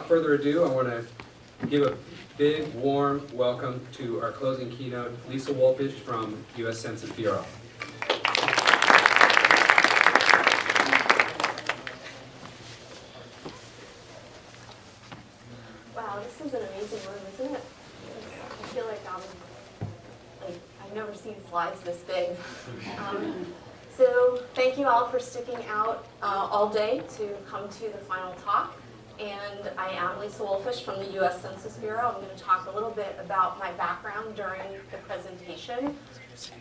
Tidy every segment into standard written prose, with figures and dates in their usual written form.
further ado, I want to give a big, warm welcome to our closing keynote, Lisa Wolfish from U.S. Census Bureau. Wow, this is an amazing room, isn't it? I feel like I've never seen slides this big. So thank you all for sticking out all day to come to the final talk. And I am Lisa Wolfish from the U.S. Census Bureau. I'm going to talk a little bit about my background during the presentation.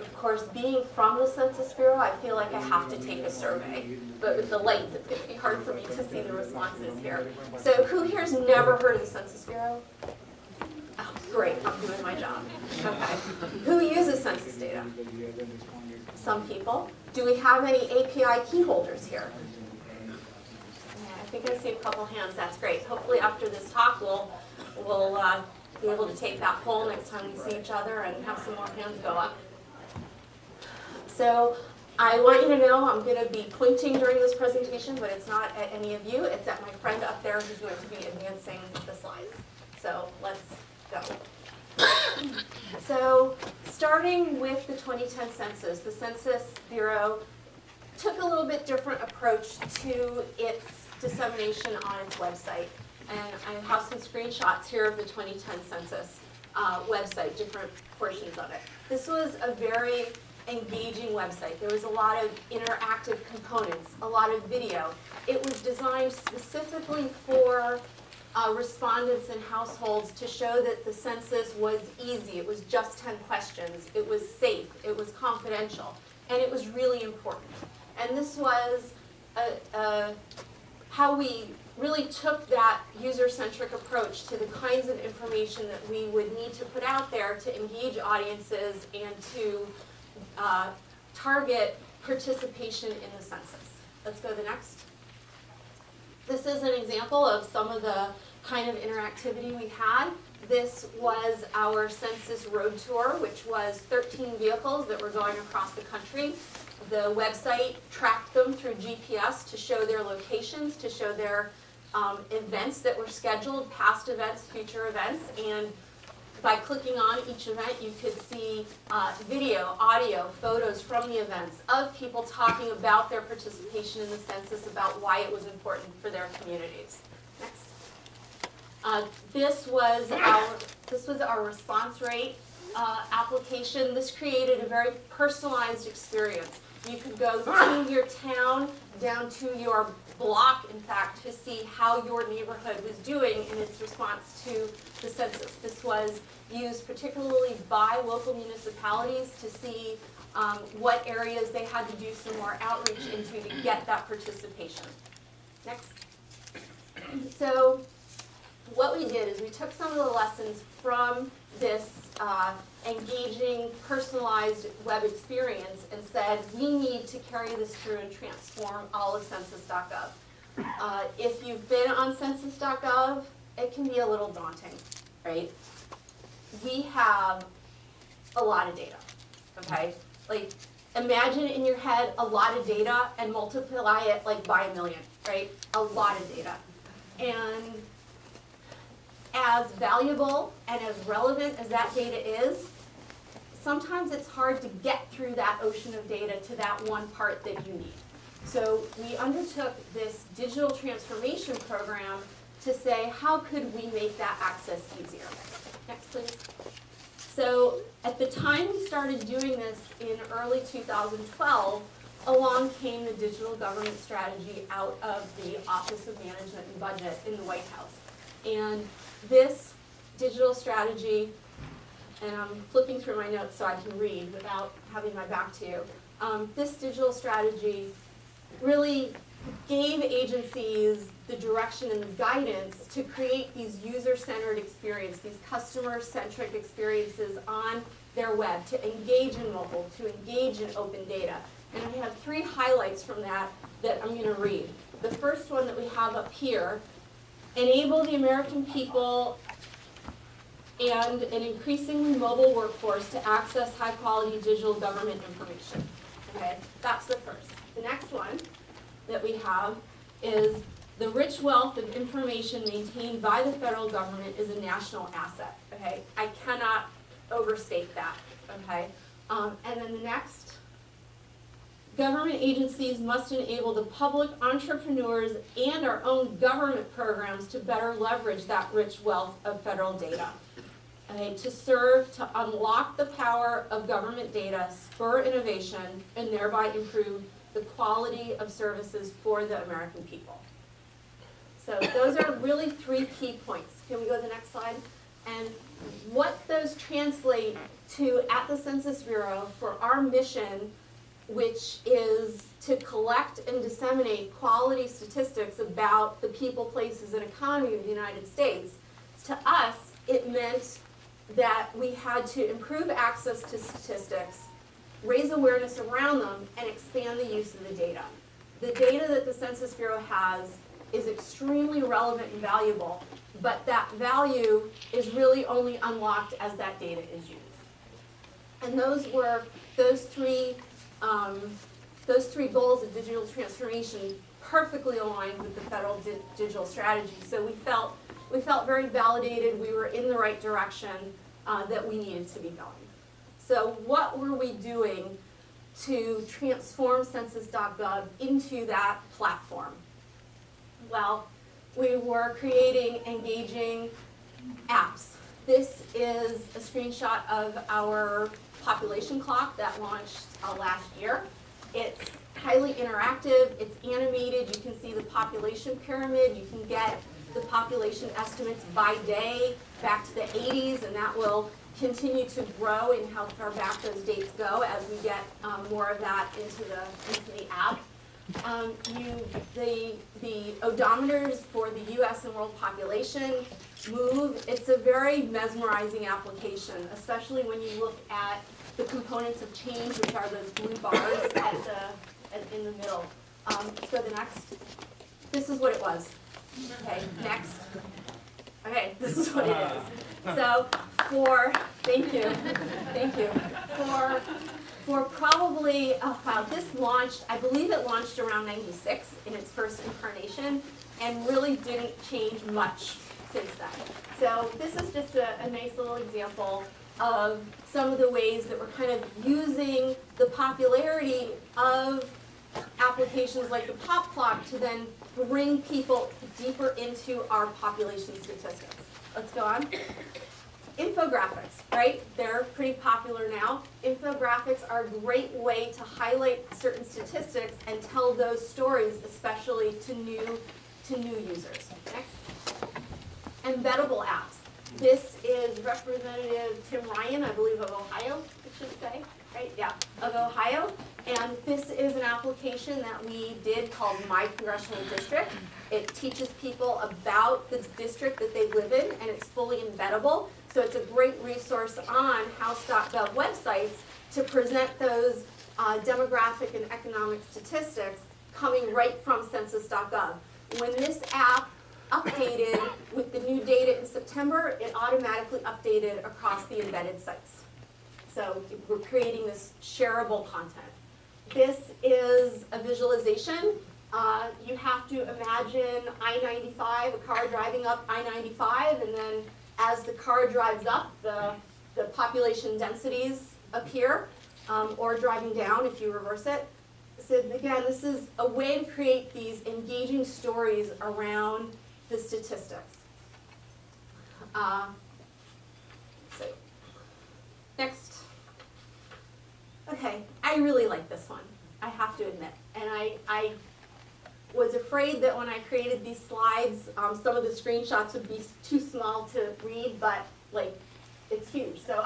Of course, being from the Census Bureau, I feel like I have to take a survey. But with the lights, it's going to be hard for me to see the responses here. So who here's never heard of the Census Bureau? Oh, great, I'm doing my job. Okay. Who uses census data? Some people. Do we have any API key holders here? I think I see a couple hands. That's great. Hopefully after this talk, we'll be able to take that poll next time we see each other and have some more hands go up. So I want you to know I'm going to be pointing during this presentation, but it's not at any of you. It's at my friend up there who's going to be advancing the slides. So let's go. So starting with the 2010 census, the Census Bureau took a little bit different approach to its dissemination on its website. And I have some screenshots here of the 2010 census website, different portions of it. This was a very engaging website. There was a lot of interactive components, a lot of video. It was designed specifically for respondents and households to show that the census was easy. It was just 10 questions. It was safe. It was confidential. And it was really important. And this was how we really took that user-centric approach to the kinds of information that we would need to put out there to engage audiences and to target participation in the census. Let's go to the next. This is an example of some of the kind of interactivity we had. This was our census road tour, which was 13 vehicles that were going across the country. The website tracked them through GPS to show their locations, to show their events that were scheduled, past events, future events, and by clicking on each event, you could see video, audio, photos from the events of people talking about their participation in the census, about why it was important for their communities. Next. This was our response rate application. This created a very personalized experience. You could go to your town, down to your block, in fact, to see how your neighborhood was doing in its response to the census. This was used particularly by local municipalities to see what areas they had to do some more outreach into to get that participation. Next. So what we did is we took some of the lessons from this engaging, personalized web experience and said, we need to carry this through and transform all of census.gov. If you've been on census.gov, it can be a little daunting, right? We have a lot of data, okay? Like, imagine in your head a lot of data and multiply it like by 1 million, right? A lot of data. And as valuable and as relevant as that data is, sometimes it's hard to get through that ocean of data to that one part that you need. So we undertook this digital transformation program to say, how could we make that access easier? Next, please. So at the time we started doing this in early 2012, along came the digital government strategy out of the Office of Management and Budget in the White House. And this digital strategy, and I'm flipping through my notes so I can read without having my back to you. This digital strategy really gave agencies the direction and the guidance to create these user-centered experiences, these customer-centric experiences on their web, to engage in mobile, to engage in open data. And I have 3 highlights from that I'm going to read. The first one that we have up here, enable the American people and an increasingly mobile workforce to access high-quality digital government information. Okay, that's the first. The next one that we have is The rich wealth of information maintained by the federal government is a national asset, okay? I cannot overstate that, okay? And then the next, government agencies must enable the public, entrepreneurs, and our own government programs to better leverage that rich wealth of federal data. Okay, to serve to unlock the power of government data, spur innovation, and thereby improve the quality of services for the American people. So those are really 3 key points. Can we go to the next slide? And what those translate to at the Census Bureau for our mission, which is to collect and disseminate quality statistics about the people, places, and economy of the United States. To us, it meant that we had to improve access to statistics, raise awareness around them, and expand the use of the data. The data that the Census Bureau has is extremely relevant and valuable, but that value is really only unlocked as that data is used. And those three goals of digital transformation perfectly aligned with the federal digital strategy. So we felt very validated, we were in the right direction, that we needed to be going. So what were we doing to transform Census.gov into that platform? Well, we were creating engaging apps. This is a screenshot of our population clock that launched last year. It's highly interactive, it's animated, you can see the population pyramid, you can get the population estimates by day back to the 80s, and that will continue to grow in how far back those dates go as we get more of that into the app. The odometers for the US and world population move. It's a very mesmerizing application, especially when you look at the components of change, which are those blue bars in the middle. Let's go to the next. This is what it was. Okay, next. Okay, this is what it is. So thank you. For probably, this launched, I believe it launched around 96 in its first incarnation, and really didn't change much since then. So this is just a nice little example of some of the ways that we're kind of using the popularity of applications like the pop clock to then bring people deeper into our population statistics. Let's go on. Infographics, right? They're pretty popular now. Infographics are a great way to highlight certain statistics and tell those stories, especially to new users. Next. Embeddable apps. This is Representative Tim Ryan, I believe of Ohio, it should say, right? Yeah, of Ohio. And this is an application that we did called My Congressional District. It teaches people about the district that they live in, and it's fully embeddable. So it's a great resource on House.gov websites to present those demographic and economic statistics coming right from Census.gov. When this app updated with the new data in September, it automatically updated across the embedded sites. So we're creating this shareable content. This is a visualization. You have to imagine I-95, a car driving up I-95, and then as the car drives up, the population densities appear, or driving down if you reverse it. So again, this is a way to create these engaging stories around the statistics. So, next. Okay, I really like this one, I have to admit. And I was afraid that when I created these slides, some of the screenshots would be too small to read, but it's huge. So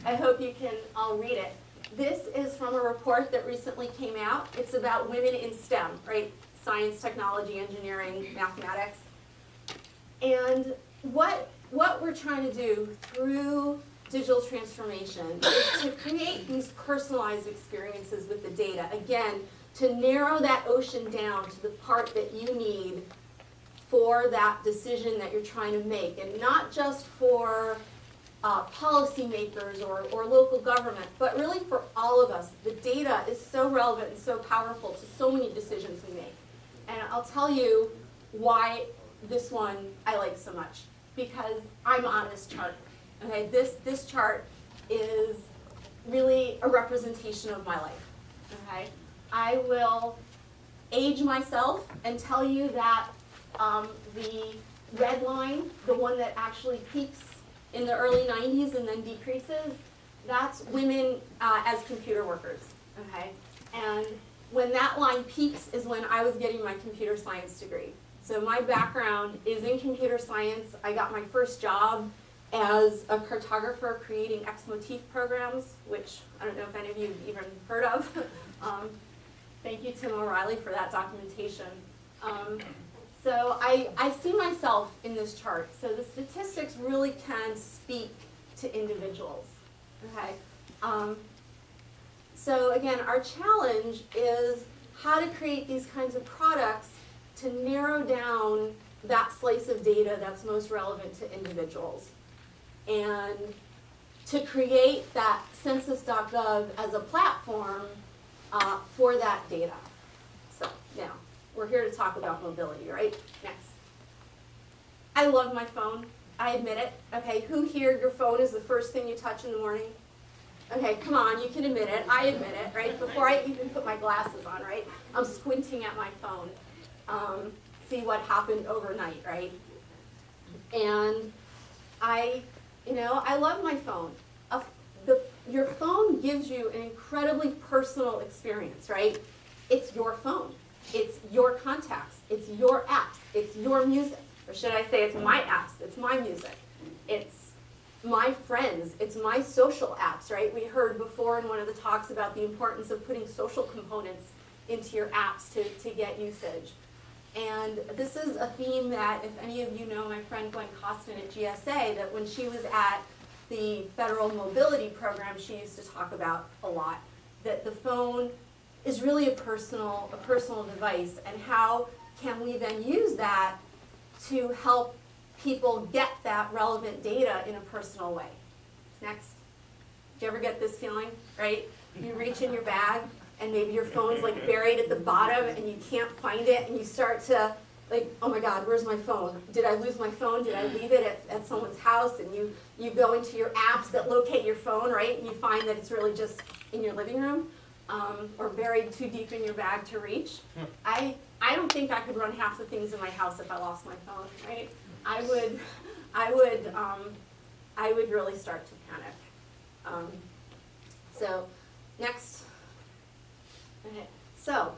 I hope you can all read it. This is from a report that recently came out. It's about women in STEM, right? Science, technology, engineering, mathematics. And what we're trying to do through digital transformation is to create these personalized experiences with the data. Again, to narrow that ocean down to the part that you need for that decision that you're trying to make, and not just for policymakers or local government, but really for all of us. The data is so relevant and so powerful to so many decisions we make. And I'll tell you, why this one I like so much, because I'm on this chart. Okay, this chart is really a representation of my life. Okay, I will age myself and tell you that the red line, the one that actually peaks in the early 90s and then decreases, that's women as computer workers. Okay, and when that line peaks is when I was getting my computer science degree. So my background is in computer science. I got my first job as a cartographer creating ex motif programs, which I don't know if any of you have even heard of. Thank you, Tim O'Reilly, for that documentation. So I see myself in this chart. So the statistics really can speak to individuals. Okay. So again, our challenge is how to create these kinds of products to narrow down that slice of data that's most relevant to individuals, and to create that Census.gov as a platform for that data. So now, we're here to talk about mobility, right? Next. I love my phone. I admit it. Okay, who here, your phone is the first thing you touch in the morning? Okay, come on, you can admit it. I admit it, right? Before I even put my glasses on, right? I'm squinting at my phone. See what happened overnight, right? And I love my phone. Your phone gives you an incredibly personal experience, right? It's your phone. It's your contacts. It's your apps. It's your music. Or should I say it's my apps. It's my music. It's my friends. It's my social apps, right? We heard before in one of the talks about the importance of putting social components into your apps to get usage. And this is a theme that, if any of you know my friend Gwen Costin at GSA, that when she was at the federal mobility program, she used to talk about a lot, that the phone is really a personal device, and how can we then use that to help people get that relevant data in a personal way. Next. Do you ever get this feeling, right? You reach in your bag, and maybe your phone's like buried at the bottom and you can't find it, and you start to like, oh my God, where's my phone? Did I lose my phone? Did I leave it at someone's house? And you go into your apps that locate your phone, right? And you find that it's really just in your living room, or buried too deep in your bag to reach. I don't think I could run half the things in my house if I lost my phone, right? I would really start to panic. So next. Okay. So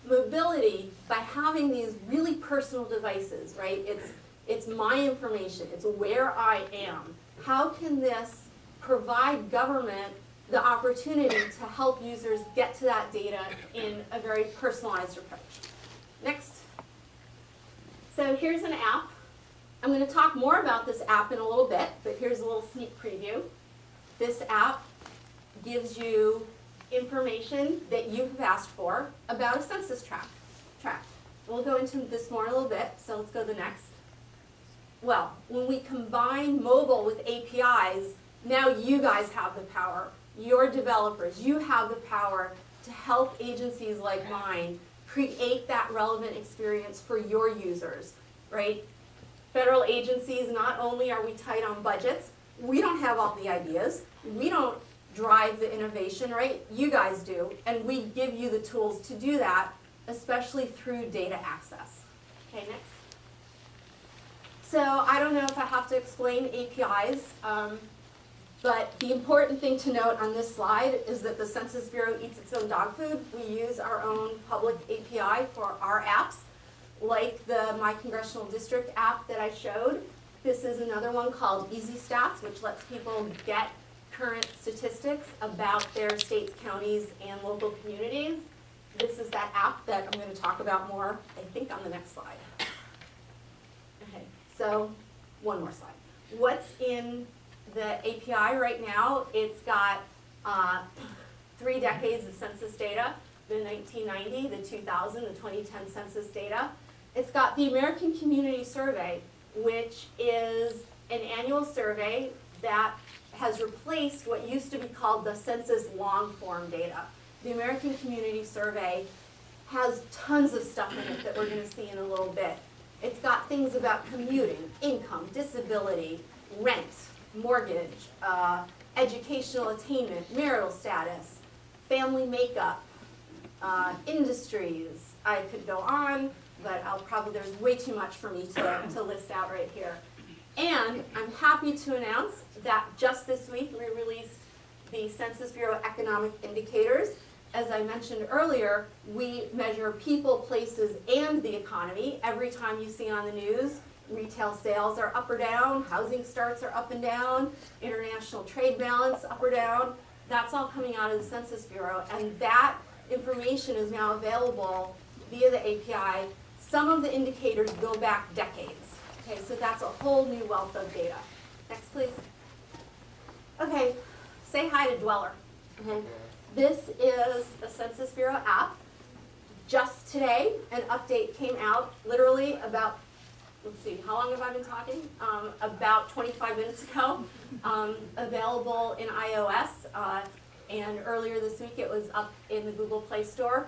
mobility, by having these really personal devices, right? It's my information. It's where I am. How can this provide government the opportunity to help users get to that data in a very personalized approach? Next. So here's an app. I'm going to talk more about this app in a little bit, but here's a little sneak preview. This app gives you information that you have asked for about a census tract. We'll go into this more in a little bit, so let's go to the next. Well, when we combine mobile with APIs, now you guys have the power. Your developers, you have the power to help agencies like mine create that relevant experience for your users, right? Federal agencies, not only are we tight on budgets, we don't have all the ideas. We don't drive the innovation, right? You guys do, and we give you the tools to do that, especially through data access. Okay, next. So I don't know if I have to explain APIs, but the important thing to note on this slide is that the Census Bureau eats its own dog food. We use our own public API for our apps, like the My Congressional District app that I showed. This is another one called Easy Stats, which lets people get current statistics about their states, counties, and local communities. This is that app that I'm going to talk about more, I think, on the next slide. Okay, so one more slide. What's in the API right now? It's got 3 decades of census data, the 1990, the 2000, the 2010 census data. It's got the American Community Survey, which is an annual survey that has replaced what used to be called the census long form data. The American Community Survey has tons of stuff in it that we're going to see in a little bit. It's got things about commuting, income, disability, rent, mortgage, educational attainment, marital status, family makeup, industries. I could go on, but there's way too much for me to list out right here. And I'm happy to announce that just this week we released the Census Bureau economic indicators. As I mentioned earlier, we measure people, places, and the economy. Every time you see on the news, retail sales are up or down, housing starts are up and down, international trade balance up or down. That's all coming out of the Census Bureau, and that information is now available via the API. Some of the indicators go back decades. Okay, so that's a whole new wealth of data. Next, please. Okay, say hi to Dweller. Okay. This is a Census Bureau app. Just today, an update came out, literally about, let's see, how long have I been talking? About 25 minutes ago. Available in iOS, and earlier this week it was up in the Google Play Store.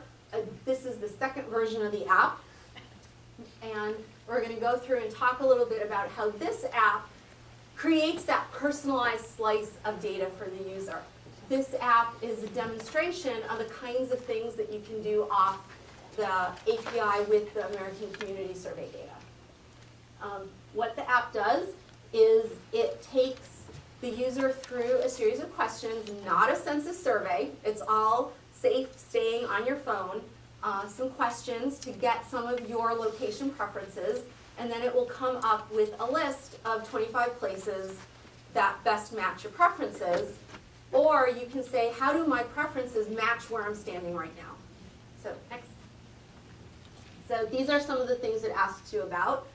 This is the second version of the app, and we're going to go through and talk a little bit about how this app creates that personalized slice of data for the user. This app is a demonstration of the kinds of things that you can do off the API with the American Community Survey data. What the app does is it takes the user through a series of questions, not a census survey. It's all safe staying on your phone. Some questions to get some of your location preferences, and then it will come up with a list of 25 places that best match your preferences. Or you can say, how do my preferences match where I'm standing right now? So next. So these are some of the things it asks you about.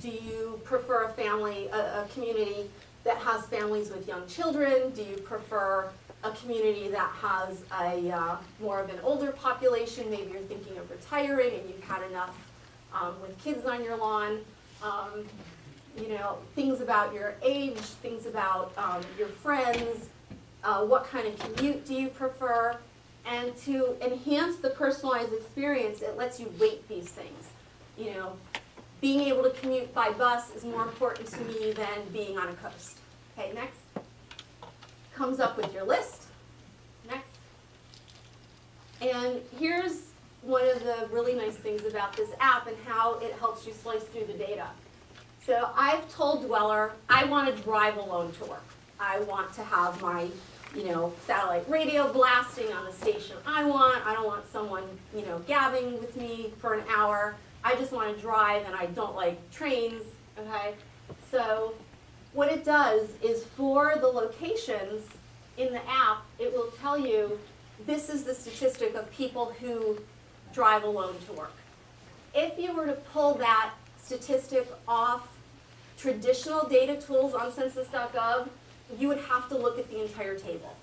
Do you prefer a family, a community that has families with young children? Do you prefer a community that has a more of an older population? Maybe you're thinking of retiring and you've had enough with kids on your lawn. You know, things about your age, things about your friends. What kind of commute do you prefer? And to enhance the personalized experience, it lets you weight these things. You know, being able to commute by bus is more important to me than being on a coast. Okay, next. Comes up with your list. Next. And here's one of the really nice things about this app and how it helps you slice through the data. So I've told Dweller, I want to drive alone to work. I want to have my, satellite radio blasting on the station I want. I don't want someone, gabbing with me for an hour. I just want to drive, and I don't like trains, okay? So what it does is for the locations in the app, it will tell you this is the statistic of people who drive alone to work. If you were to pull that statistic off traditional data tools on census.gov, you would have to look at the entire table.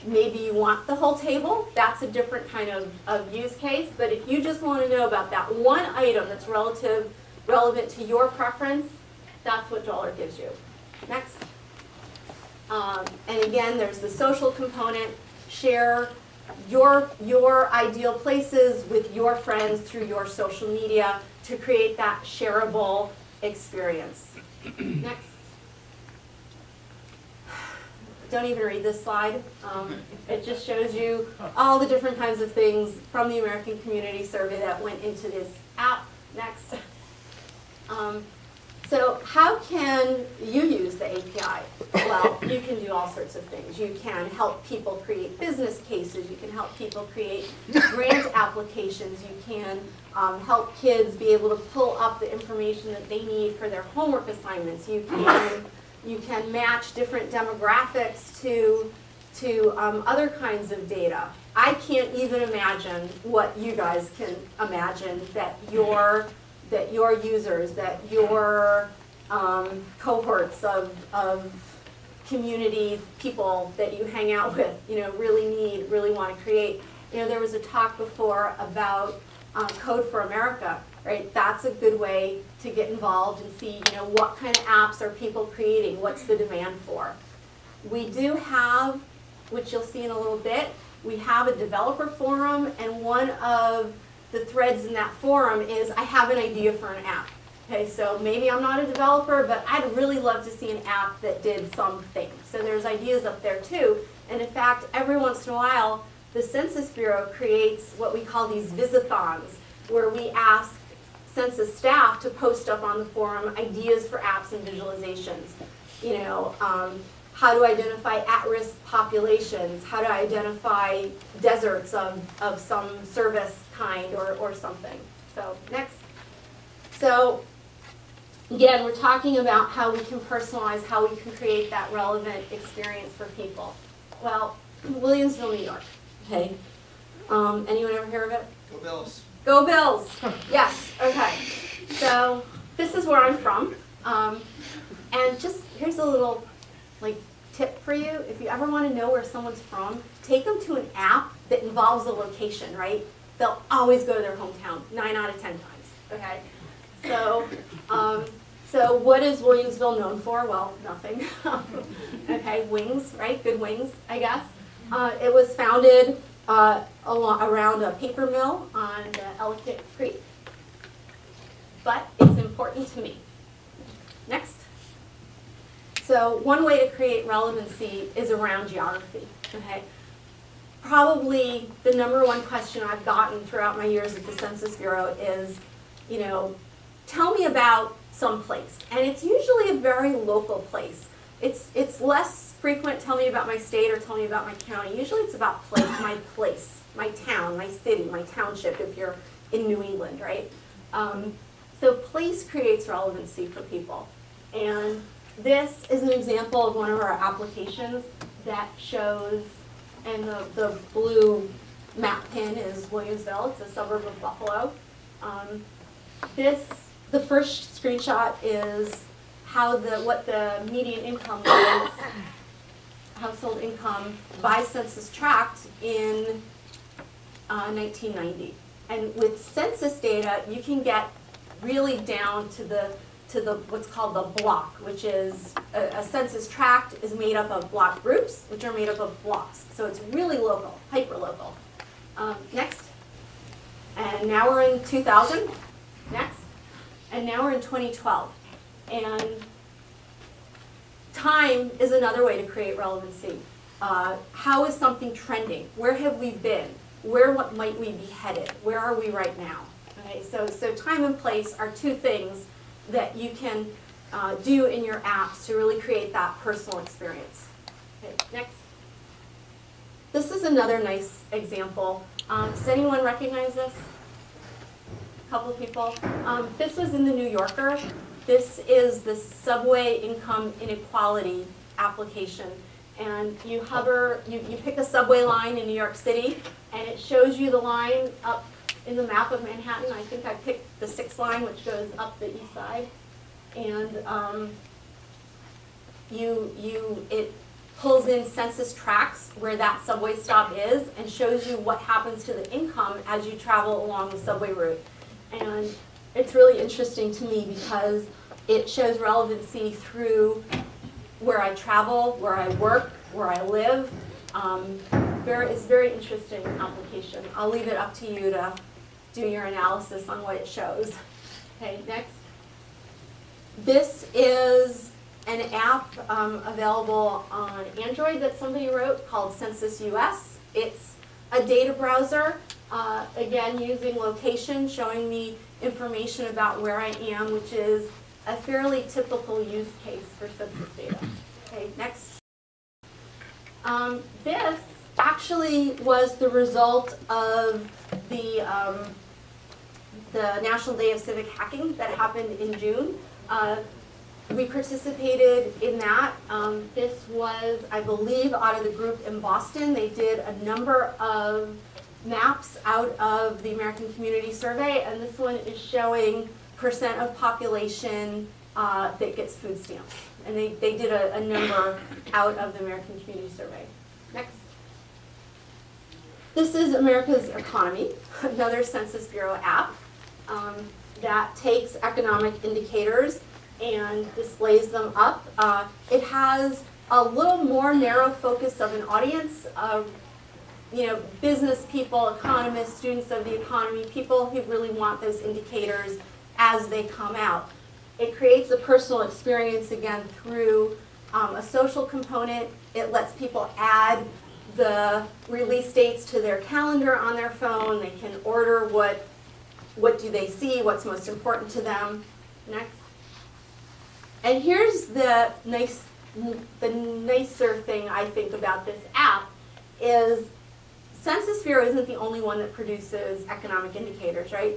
Maybe you want the whole table, that's a different kind of use case, but if you just want to know about that one item that's relevant to your preference, that's what Dweller gives you. Next. And again, there's the social component. Share your ideal places with your friends through your social media to create that shareable experience. Next. Don't even read this slide. It just shows you all the different kinds of things from the American Community Survey that went into this app. Next. So how can you use the API? Well, you can do all sorts of things. You can help people create business cases. You can help people create grant applications. You can help kids be able to pull up the information that they need for their homework assignments. You can match different demographics to other kinds of data. I can't even imagine what you guys can imagine that your users, that your cohorts of community people that you hang out with, really want to create. There was a talk before about Code for America, right? That's a good way to get involved and see, what kind of apps are people creating? What's the demand for? We do have, which you'll see in a little bit, we have a developer forum, and one of the threads in that forum is, I have an idea for an app. Okay, so maybe I'm not a developer, but I'd really love to see an app that did something. So there's ideas up there too. And in fact, every once in a while, the Census Bureau creates what we call these visathons, where we ask census staff to post up on the forum ideas for apps and visualizations. You know, how to identify at-risk populations, how to identify deserts of some service kind or something. So next. So again, we're talking about how we can personalize, how we can create that relevant experience for people. Well, Williamsville, New York. Okay. Anyone ever hear of it? Go Bills. Go Bills. Yes. Okay. So this is where I'm from. And just here's a little tip for you. If you ever want to know where someone's from, take them to an app that involves a location, right? They'll always go to their hometown 9 out of 10 times. Okay. So, so what is Williamsville known for? Well, nothing. Okay, wings, right? Good wings, I guess. It was founded around a paper mill on Ellicott Creek. But it's important to me. Next. So one way to create relevancy is around geography. Okay. Probably the #1 question I've gotten throughout my years at the Census Bureau is, you know, tell me about some place. And it's usually a very local place. It's less frequent, tell me about my state or tell me about my county. Usually it's about place, my town, my city, my township if you're in New England, right? So place creates relevancy for people. And this is an example of one of our applications that shows, and the blue map pin is Williamsville. It's a suburb of Buffalo. The first screenshot is what the median income was, household income by census tract in 1990. And with census data, you can get really down to the what's called the block, which is a census tract is made up of block groups, which are made up of blocks. So it's really local, hyper local. Next. And now we're in 2000. Next. And now we're in 2012. And time is another way to create relevancy. How is something trending? Where have we been? Where might we be headed? Where are we right now? Okay, so time and place are two things that you can do in your apps to really create that personal experience. Okay, next. This is another nice example. Does anyone recognize this? A couple of people. This was in the New Yorker. This is the subway income inequality application. And you hover, you pick a subway line in New York City, and it shows you the line up in the map of Manhattan. I think I picked the 6th line, which goes up the east side. And it pulls in census tracts where that subway stop is and shows you what happens to the income as you travel along the subway route. And it's really interesting to me because it shows relevancy through where I travel, where I work, where I live. It's very interesting application. I'll leave it up to you to do your analysis on what it shows. Okay, next. This is an app available on Android that somebody wrote called Census US. It's a data browser, again using location, showing me information about where I am, which is a fairly typical use case for census data. Okay, next. This actually was the result of the National Day of Civic Hacking that happened in June. We participated in that. This was, I believe, out of the group in Boston. They did a number of maps out of the American Community Survey, and this one is showing percent of population that gets food stamps. And they did a number out of the American Community Survey. Next. This is America's Economy, another Census Bureau app that takes economic indicators and displays them up. It has a little more narrow focus of an audience of business people, economists, students of the economy, people who really want those indicators as they come out. It creates a personal experience again through a social component. It lets people add the release dates to their calendar on their phone. They can order what do they see, what's most important to them. Next. And here's the nicer thing I think about this app is Census Bureau isn't the only one that produces economic indicators, right?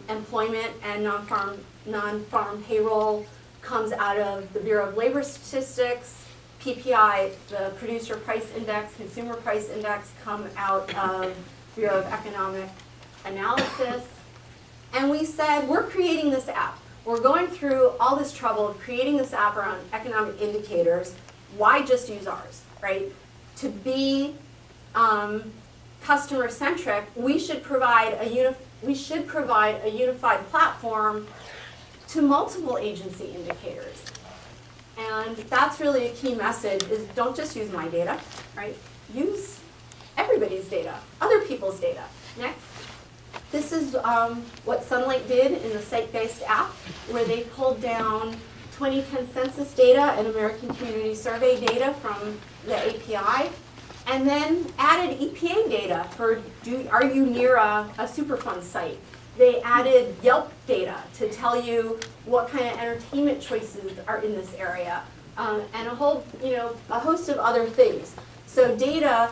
Employment and non-farm payroll comes out of the Bureau of Labor Statistics. PPI, the Producer Price Index, Consumer Price Index, come out of Bureau of Economic Analysis. And we said, we're creating this app. We're going through all this trouble of creating this app around economic indicators. Why just use ours, right? To be customer-centric, we should provide a unified platform to multiple agency indicators. And that's really a key message is don't just use my data, right? Use everybody's data, other people's data. Next. This is what Sunlight did in the site-based app, where they pulled down 2010 census data and American Community Survey data from the API, and then added EPA data for are you near a Superfund site? They added Yelp data to tell you what kind of entertainment choices are in this area, and a whole, a host of other things. So data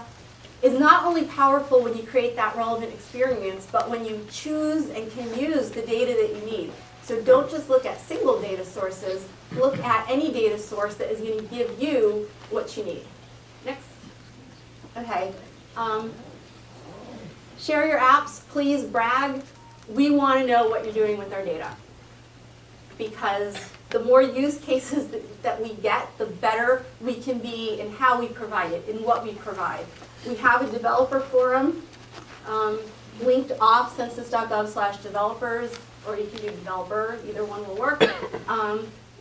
is not only powerful when you create that relevant experience, but when you choose and can use the data that you need. So don't just look at single data sources, look at any data source that is going to give you what you need. Next. Okay. Share your apps, please brag. We want to know what you're doing with our data. Because the more use cases that we get, the better we can be in how we provide it, in what we provide. We have a developer forum linked off census.gov/developers, or you can do developer, either one will work,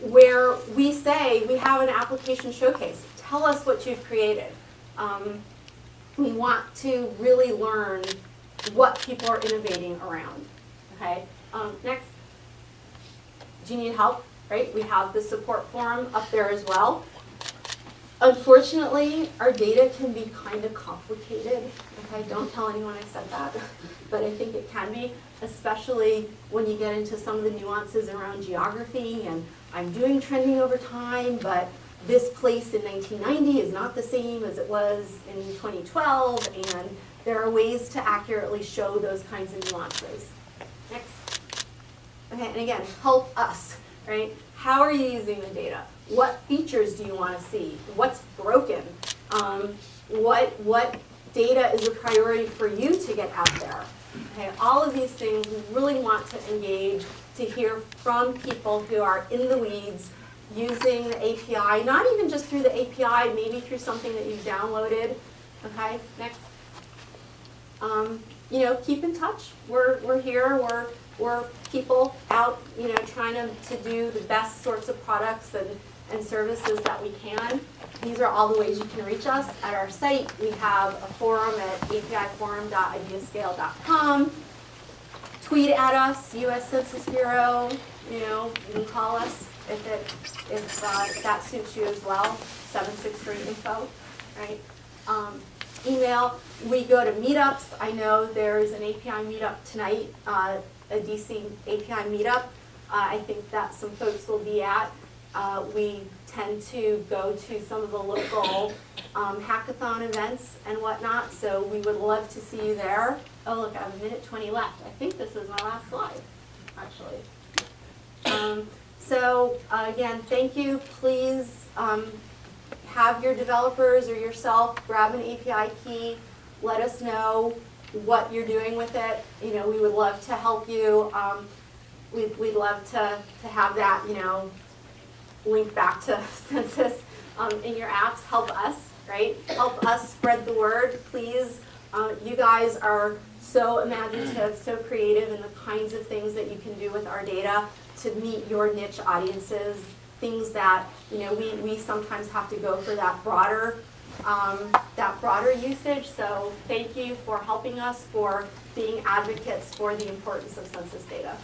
where we say we have an application showcase. Tell us what you've created. We want to really learn what people are innovating around. Okay. Next. Do you need help? Right? We have the support forum up there as well. Unfortunately, our data can be kind of complicated. Okay, don't tell anyone I said that, but I think it can be, especially when you get into some of the nuances around geography, and I'm doing trending over time, but this place in 1990 is not the same as it was in 2012, and there are ways to accurately show those kinds of nuances. Next. Okay, and again, help us, right? How are you using the data? What features do you want to see? What's broken? What data is a priority for you to get out there? Okay, all of these things we really want to engage, to hear from people who are in the weeds, using the API, not even just through the API, maybe through something that you've downloaded. Okay, next. Keep in touch. We're here. We're people out, trying to do the best sorts of products and services that we can. These are all the ways you can reach us. At our site, we have a forum at apiforum.ideascale.com. Tweet at us, U.S. Census Bureau. You can call us if that suits you as well. 763-info, right? Email. We go to meetups. I know there's an API meetup tonight, a DC API meetup. I think that some folks will be at. We tend to go to some of the local hackathon events and whatnot, so we would love to see you there. Oh, look, I have 1:20 left. I think this is my last slide, actually. Again, thank you. Please have your developers or yourself grab an API key. Let us know what you're doing with it. We would love to help you. We'd love to have that, link back to Census in your apps. Help us, right? Help us spread the word, please. You guys are so imaginative, so creative in the kinds of things that you can do with our data to meet your niche audiences, things that, we sometimes have to go for that broader usage. So thank you for helping us, for being advocates for the importance of census data.